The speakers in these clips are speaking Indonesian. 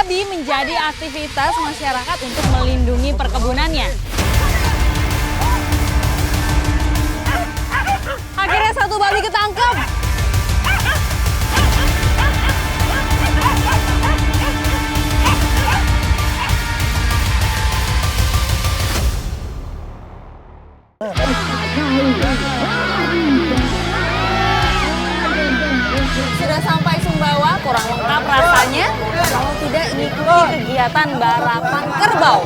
babi menjadi aktivitas masyarakat untuk melindungi perkebunannya. Akhirnya satu babi ketangkep. Sudah sampai Sumbawa, kurang lengkap rasanya kalau tidak mengikuti kegiatan balapan kerbau.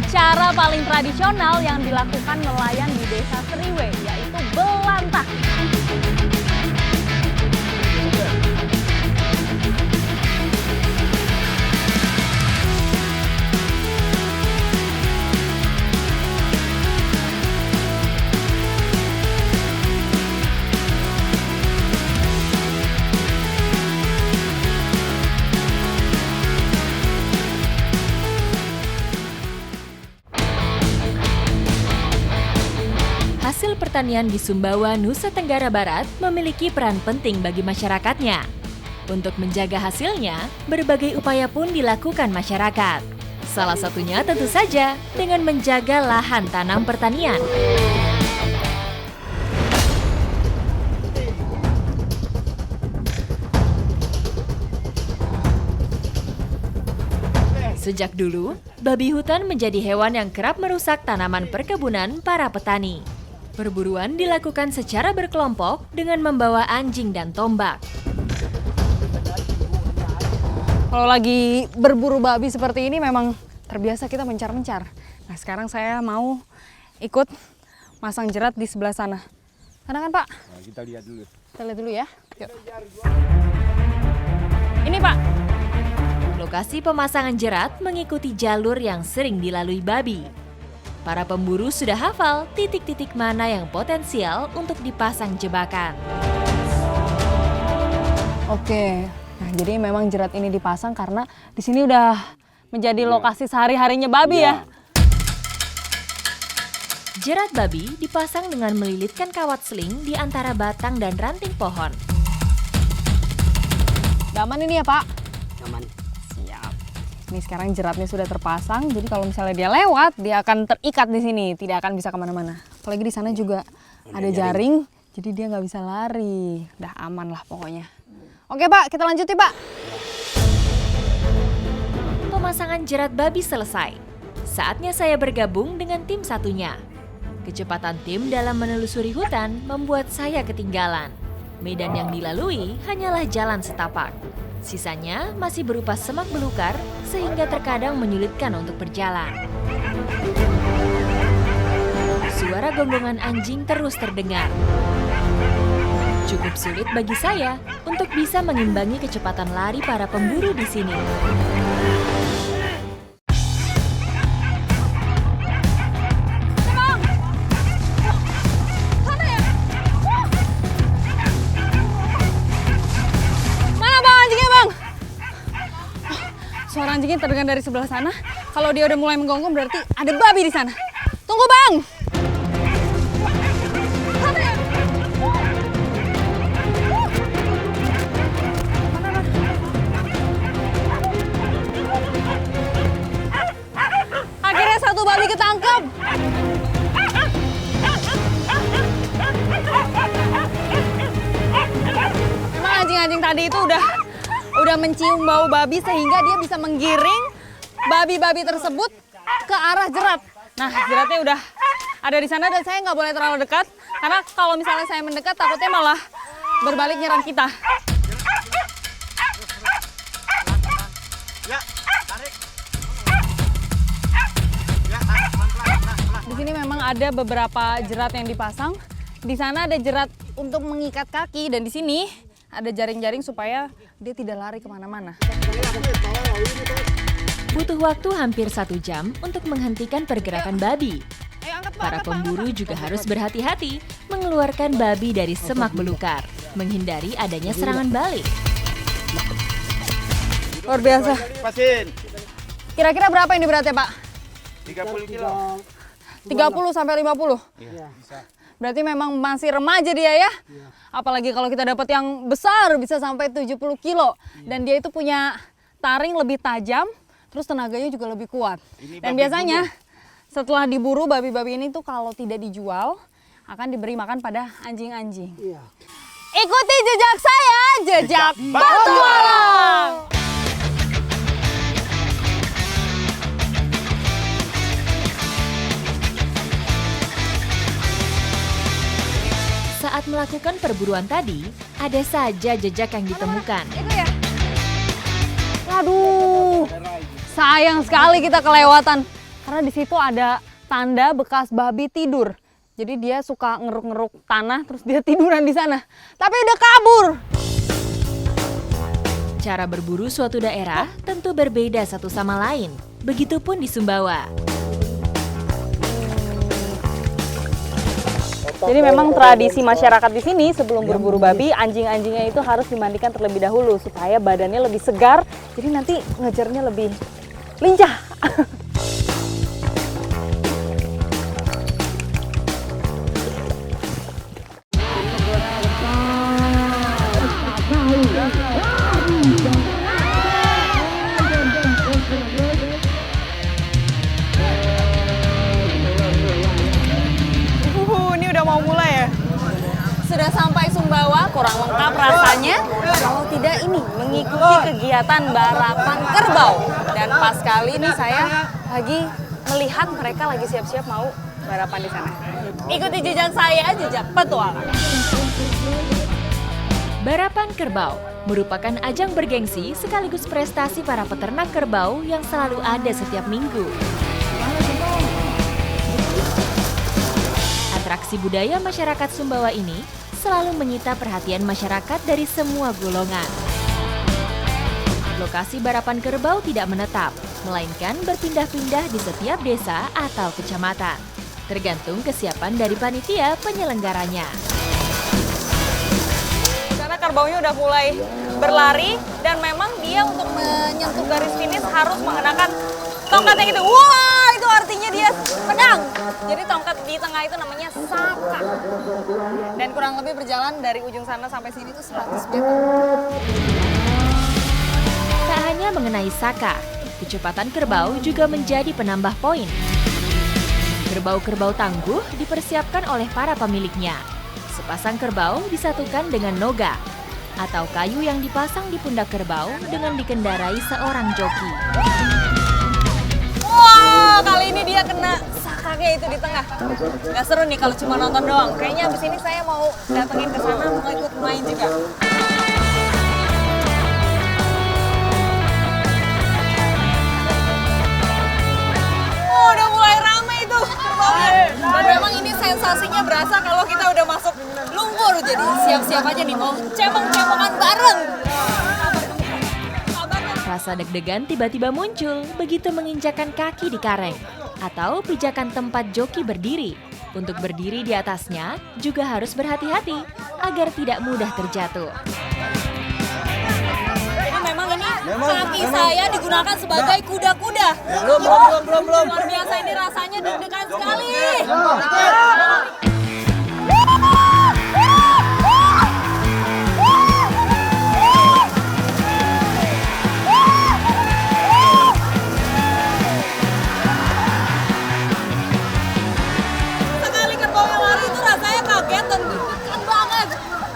Cara paling tradisional yang dilakukan nelayan di Desa Seriwe yaitu belantah. Hasil pertanian di Sumbawa, Nusa Tenggara Barat memiliki peran penting bagi masyarakatnya. Untuk menjaga hasilnya, berbagai upaya pun dilakukan masyarakat. Salah satunya tentu saja dengan menjaga lahan tanam pertanian. Sejak dulu, babi hutan menjadi hewan yang kerap merusak tanaman perkebunan para petani. Perburuan dilakukan secara berkelompok dengan membawa anjing dan tombak. Kalau lagi berburu babi seperti ini memang terbiasa kita mencar-mencar. Nah sekarang saya mau ikut masang jerat di sebelah sana. Sana kan Pak? Nah, kita lihat dulu. Kita lihat dulu ya. Yuk. Ini Pak. Lokasi pemasangan jerat mengikuti jalur yang sering dilalui babi. Para pemburu sudah hafal titik-titik mana yang potensial untuk dipasang jebakan. Oke, nah jadi memang jerat ini dipasang karena di sini udah menjadi lokasi sehari-harinya babi ya. Jerat babi dipasang dengan melilitkan kawat seling di antara batang dan ranting pohon. Aman ini ya Pak? Aman. Siap. Ini sekarang jeratnya sudah terpasang, jadi kalau misalnya dia lewat, dia akan terikat di sini, tidak akan bisa kemana-mana. Apalagi di sana juga ada jaring, jadi dia nggak bisa lari. Udah aman lah pokoknya. Oke Pak, kita lanjut ya Pak. Pemasangan jerat babi selesai. Saatnya saya bergabung dengan tim satunya. Kecepatan tim dalam menelusuri hutan membuat saya ketinggalan. Medan yang dilalui hanyalah jalan setapak. Sisanya masih berupa semak belukar sehingga terkadang menyulitkan untuk berjalan. Suara gonggongan anjing terus terdengar. Cukup sulit bagi saya untuk bisa mengimbangi kecepatan lari para pemburu di sini. Suara anjingnya terdengar dari sebelah sana. Kalau dia udah mulai menggonggong berarti ada babi di sana. Tunggu Bang! Akhirnya satu babi ketangkep. Memang anjing-anjing tadi itu udah mencium bau babi sehingga dia bisa menggiring babi-babi tersebut ke arah jerat. Nah, jeratnya udah ada di sana dan saya nggak boleh terlalu dekat karena kalau misalnya saya mendekat takutnya malah berbalik nyerang kita. Di sini memang ada beberapa jerat yang dipasang. Di sana ada jerat untuk mengikat kaki dan di sini ada jaring-jaring supaya dia tidak lari kemana-mana. Butuh waktu hampir 1 jam untuk menghentikan pergerakan babi. Para pemburu juga harus berhati-hati mengeluarkan babi dari semak belukar, menghindari adanya serangan balik. Luar biasa. Kira-kira berapa ini beratnya, Pak? 30 kilo. 30 sampai 50? Iya, bisa. Berarti memang masih remaja dia ya. Apalagi kalau kita dapat yang besar bisa sampai 70 kilo. Dan dia itu punya taring lebih tajam, terus tenaganya juga lebih kuat. Dan biasanya setelah diburu babi-babi ini tuh kalau tidak dijual akan diberi makan pada anjing-anjing. Ikuti jejak saya, jejak petualang. Saat melakukan perburuan tadi, ada saja jejak yang ditemukan. Itu ya. Waduh, sayang sekali kita kelewatan. Karena di situ ada tanda bekas babi tidur. Jadi dia suka ngeruk-ngeruk tanah terus dia tiduran di sana. Tapi udah kabur. Cara berburu suatu daerah tentu berbeda satu sama lain. Begitupun di Sumbawa. Jadi memang tradisi masyarakat di sini sebelum berburu babi, anjing-anjingnya itu harus dimandikan terlebih dahulu supaya badannya lebih segar. Jadi nanti ngejarnya lebih lincah. Ini udah mau mulai ya. Sudah sampai Sumbawa, kurang lengkap rasanya kalau tidak ini mengikuti kegiatan balapan kerbau. Dan pas kali ini saya lagi melihat mereka lagi siap-siap mau balapan di sana. Ikuti jejak saya, jejak petualang. Balapan kerbau merupakan ajang bergengsi sekaligus prestasi para peternak kerbau yang selalu ada setiap minggu. Atraksi budaya masyarakat Sumbawa ini selalu menyita perhatian masyarakat dari semua golongan. Lokasi balapan kerbau tidak menetap, melainkan berpindah-pindah di setiap desa atau kecamatan, tergantung kesiapan dari panitia penyelenggaranya. Karena kerbaunya udah mulai berlari dan memang dia untuk menyentuh garis finish harus mengenakan tongkat yang itu. Wah, itu artinya dia menang. Jadi tongkat di tengah itu namanya saka. Dan kurang lebih berjalan dari ujung sana sampai sini tuh 100 meter. Tak hanya mengenai saka, kecepatan kerbau juga menjadi penambah poin. Kerbau-kerbau tangguh dipersiapkan oleh para pemiliknya. Sepasang kerbau disatukan dengan noga, atau kayu yang dipasang di pundak kerbau dengan dikendarai seorang joki. Wah, kali ini dia kena sakanya itu di tengah. Gak seru nih kalau cuma nonton doang. Kayaknya abis ini saya mau datengin ke sana mau ikut main juga. Oh, udah mulai rame itu kerbaunya. Dan memang ini sensasinya berasa kalau kita udah masuk lumpur. Jadi siap-siap aja nih mau cemong-cemongan bareng. Rasa deg-degan tiba-tiba muncul begitu menginjakan kaki di kareng atau pijakan tempat joki berdiri. Untuk berdiri di atasnya juga harus berhati-hati agar tidak mudah terjatuh. Jadi memang ini kaki saya digunakan sebagai kuda-kuda. Belum. Luar biasa ini rasanya deg-degan sekali. Sekali kerbau yang lari itu rasanya kaget dan deg-degan banget.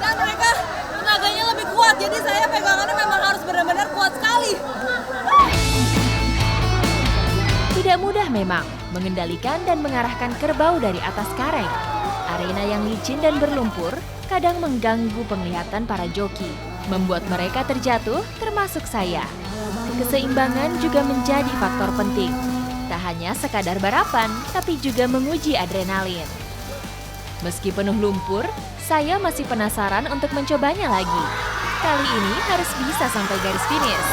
Dan mereka tenaganya lebih kuat, jadi saya pegangannya memang harus benar-benar kuat sekali. Tidak mudah memang mengendalikan dan mengarahkan kerbau dari atas kareng. Arena yang licin dan berlumpur kadang mengganggu penglihatan para joki, membuat mereka terjatuh termasuk saya. Keseimbangan juga menjadi faktor penting. Tak hanya sekadar balapan, tapi juga menguji adrenalin. Meski penuh lumpur, saya masih penasaran untuk mencobanya lagi. Kali ini harus bisa sampai garis finish.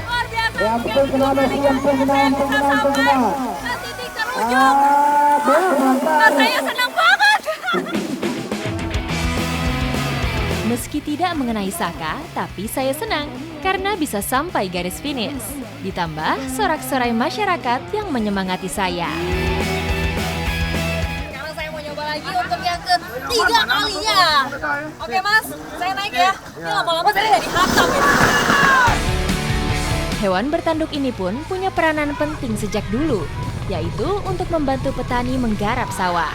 Luar biasa. Yang pengen Ke titik terujung. Nah, saya senang banget. Meski tidak mengenai Saka, tapi saya senang karena bisa sampai garis finish. Ditambah sorak-sorai masyarakat yang menyemangati saya. Sekarang saya mau nyoba lagi untuk yang ketiga kalinya. Oke Mas, saya naik ya. Ini lama-lama saya jadi hantam ini. Hewan bertanduk ini pun punya peranan penting sejak dulu, yaitu untuk membantu petani menggarap sawah.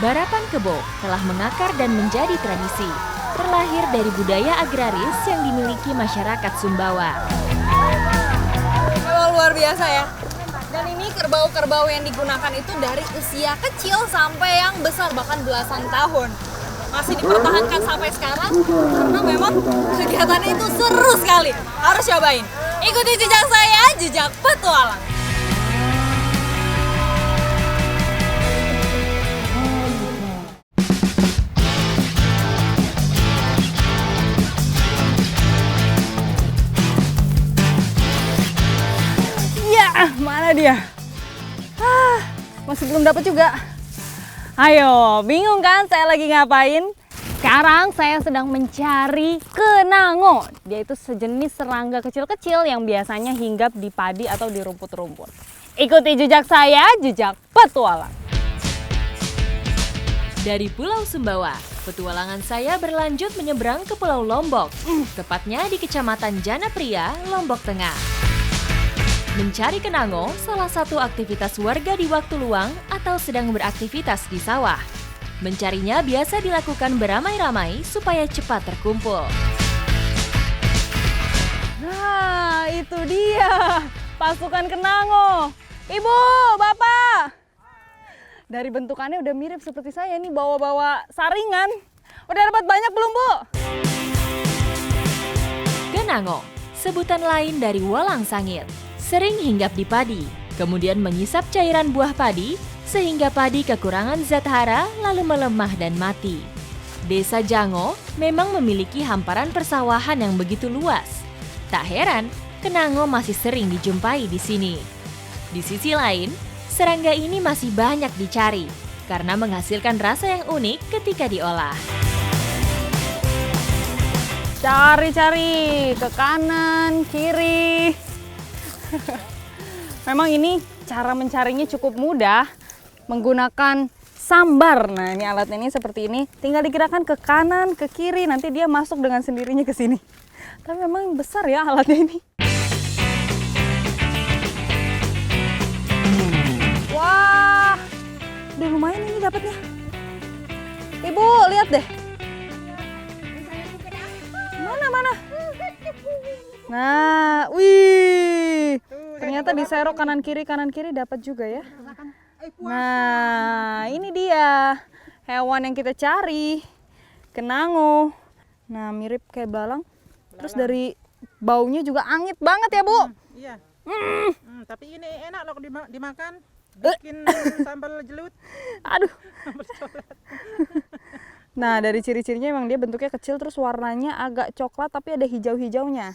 Barapan kebo telah mengakar dan menjadi tradisi, terlahir dari budaya agraris yang dimiliki masyarakat Sumbawa. Memang luar biasa ya. Dan ini kerbau-kerbau yang digunakan itu dari usia kecil sampai yang besar, bahkan belasan tahun. Masih dipertahankan sampai sekarang karena memang kegiatannya itu seru sekali. Harus cobain. Ikuti jejak saya, jejak petualang. Mana dia? Masih belum dapat juga. Ayo, bingung kan saya lagi ngapain? Sekarang saya sedang mencari kenango. Dia itu sejenis serangga kecil-kecil yang biasanya hinggap di padi atau di rumput-rumput. Ikuti jejak saya, jejak petualang. Dari Pulau Sumbawa, petualangan saya berlanjut menyeberang ke Pulau Lombok, tepatnya di Kecamatan Janapria, Lombok Tengah. Mencari kenango salah satu aktivitas warga di waktu luang atau sedang beraktivitas di sawah. Mencarinya biasa dilakukan beramai-ramai supaya cepat terkumpul. Nah, itu dia pasukan kenango. Ibu, Bapak. Dari bentukannya udah mirip seperti saya nih, bawa-bawa saringan. Udah dapat banyak belum, Bu? Kenango, sebutan lain dari walang sangit. Sering hinggap di padi, kemudian menyisap cairan buah padi sehingga padi kekurangan zat hara lalu melemah dan mati. Desa Jango memang memiliki hamparan persawahan yang begitu luas. Tak heran, kenango masih sering dijumpai di sini. Di sisi lain, serangga ini masih banyak dicari karena menghasilkan rasa yang unik ketika diolah. Cari-cari ke kanan, kiri. Memang ini cara mencarinya cukup mudah menggunakan sambar. Nah, ini alatnya ini seperti ini. Tinggal digerakkan ke kanan, ke kiri, nanti dia masuk dengan sendirinya ke sini. Tapi memang besar ya alatnya ini. Wah, udah lumayan ini dapatnya. Ibu, lihat deh. Mana? Nah, wih, ternyata diserok kanan kiri dapat juga ya. Nah, ini dia hewan yang kita cari, kenango. Nah, mirip kayak belalang. Terus dari baunya juga angit banget ya, Bu. Iya. Tapi ini enak loh dimakan. Bikin sambal jelut. Aduh. Nah, dari ciri-cirinya emang dia bentuknya kecil, terus warnanya agak coklat tapi ada hijau-hijaunya.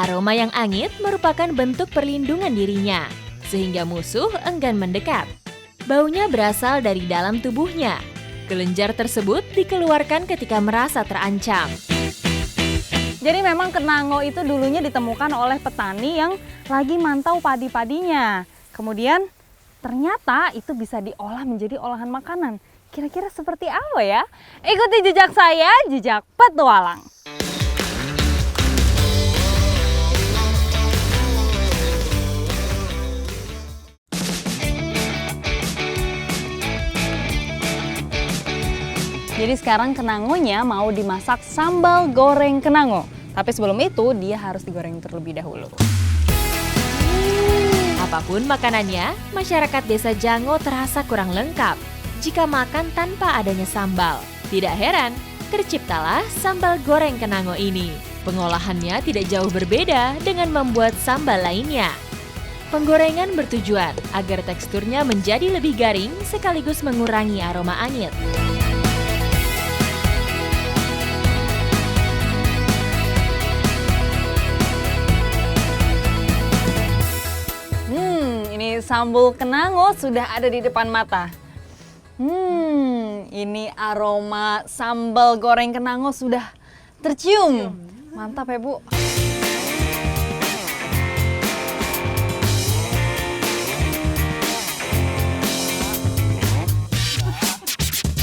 Aroma yang angit merupakan bentuk perlindungan dirinya, sehingga musuh enggan mendekat. Baunya berasal dari dalam tubuhnya. Kelenjar tersebut dikeluarkan ketika merasa terancam. Jadi memang kenango itu dulunya ditemukan oleh petani yang lagi mantau padi-padinya. Kemudian ternyata itu bisa diolah menjadi olahan makanan. Kira-kira seperti apa ya? Ikuti jejak saya, jejak petualang. Jadi sekarang kenangonya mau dimasak sambal goreng kenango. Tapi sebelum itu dia harus digoreng terlebih dahulu. Apapun makanannya, masyarakat desa Jango terasa kurang lengkap jika makan tanpa adanya sambal. Tidak heran, terciptalah sambal goreng kenango ini. Pengolahannya tidak jauh berbeda dengan membuat sambal lainnya. Penggorengan bertujuan agar teksturnya menjadi lebih garing sekaligus mengurangi aroma angit. Ini sambal kenango sudah ada di depan mata. Ini aroma sambal goreng kenango sudah tercium. Mantap ya, Bu.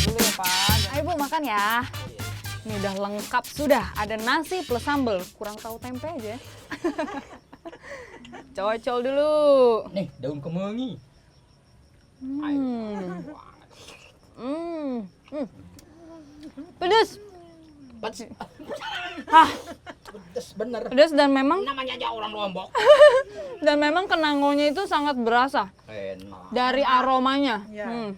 Dulu ya, Pak. Ayo, Bu, makan ya. Ini udah lengkap sudah. Ada nasi plus sambal. Kurang tahu tempe aja. Cocol dulu. Nih, daun kemangi. Pedes. Pedes bener. Pedes dan memang Namanya aja orang Lombok. kenangonya itu sangat berasa Enak. dari aromanya. Ya.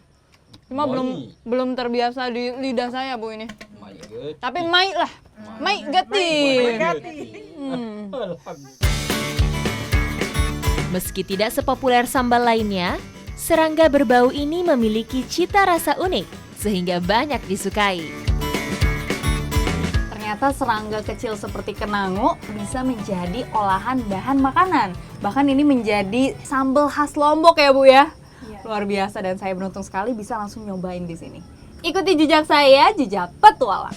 Cuma Wangi. belum terbiasa di lidah saya, Bu, ini. Mai get. Tapi mai lah. Mai gati. Meski tidak sepopuler sambal lainnya, serangga berbau ini memiliki cita rasa unik sehingga banyak disukai. Ternyata serangga kecil seperti kenango bisa menjadi olahan bahan makanan. Bahkan ini menjadi sambal khas Lombok ya, Bu ya. Luar biasa dan saya beruntung sekali bisa langsung nyobain di sini. Ikuti jejak saya, jejak petualang.